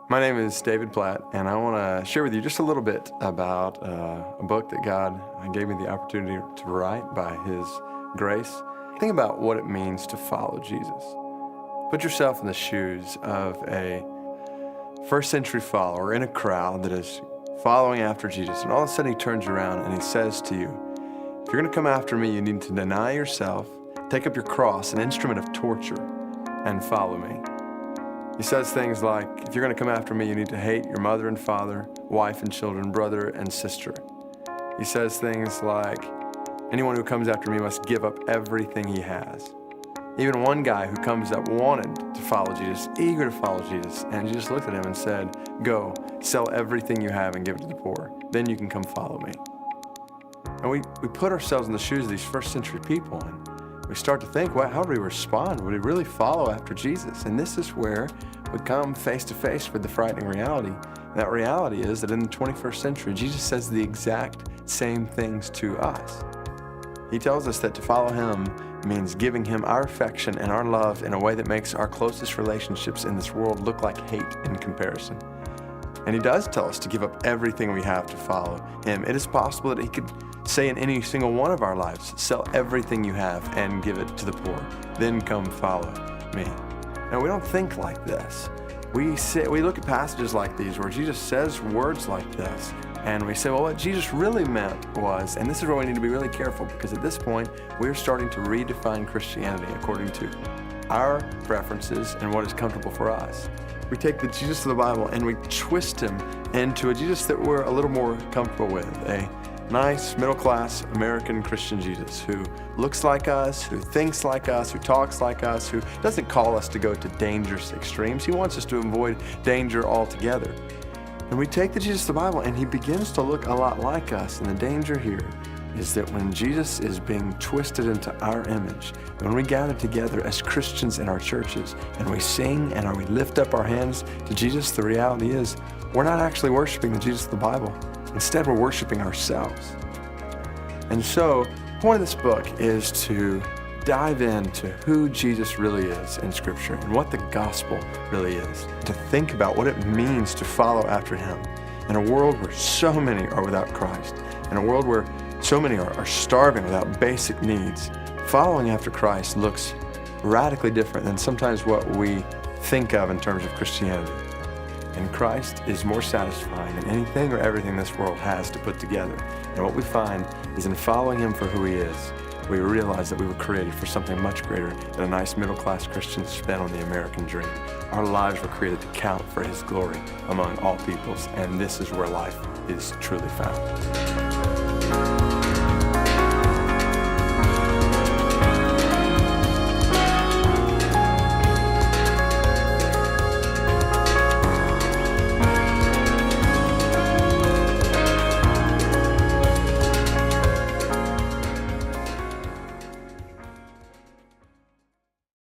My name is David Platt, and I want to share with you just a little bit about a book that God gave me the opportunity to write by His grace. Think about what it means to follow Jesus. Put yourself in the shoes of a first century follower in a crowd that is following after Jesus, and all of a sudden He turns around and He says to you, if you're going to come after me, you need to deny yourself, take up your cross, an instrument of torture, and follow me. He says things like, if you're going to come after me, you need to hate your mother and father, wife and children, brother and sister. He says things like, anyone who comes after me must give up everything he has. Even one guy who comes up wanted to follow Jesus, eager to follow Jesus, and Jesus looked at him and said, go, sell everything you have and give it to the poor. Then you can come follow me. And we put ourselves in the shoes of these first century people, and we start to think, well, how do we respond? Would we really follow after Jesus? And this is where we come face to face with the frightening reality. And that reality is that in the 21st century, Jesus says the exact same things to us. He tells us that to follow Him means giving Him our affection and our love in a way that makes our closest relationships in this world look like hate in comparison. And He does tell us to give up everything we have to follow Him. It is possible that He could say in any single one of our lives, sell everything you have and give it to the poor. Then come follow me. Now, we don't think like this. We look at passages like these where Jesus says words like this, and we say, well, what Jesus really meant was, and this is where we need to be really careful, because at this point, we're starting to redefine Christianity according to our preferences and what is comfortable for us. We take the Jesus of the Bible and we twist Him into a Jesus that we're a little more comfortable with, a nice, middle-class American Christian Jesus who looks like us, who thinks like us, who talks like us, who doesn't call us to go to dangerous extremes. He wants us to avoid danger altogether. And we take the Jesus of the Bible and He begins to look a lot like us. And the danger here is that when Jesus is being twisted into our image, when we gather together as Christians in our churches and we sing and we lift up our hands to Jesus, the reality is we're not actually worshiping the Jesus of the Bible. Instead, we're worshiping ourselves. And so, the point of this book is to dive into who Jesus really is in Scripture and what the gospel really is. To think about what it means to follow after Him in a world where so many are without Christ, in a world where so many are starving without basic needs. Following after Christ looks radically different than sometimes what we think of in terms of Christianity. And Christ is more satisfying than anything or everything this world has to put together. And what we find is in following Him for who He is, we realize that we were created for something much greater than a nice middle-class Christian spin on the American dream. Our lives were created to count for His glory among all peoples, and this is where life is truly found.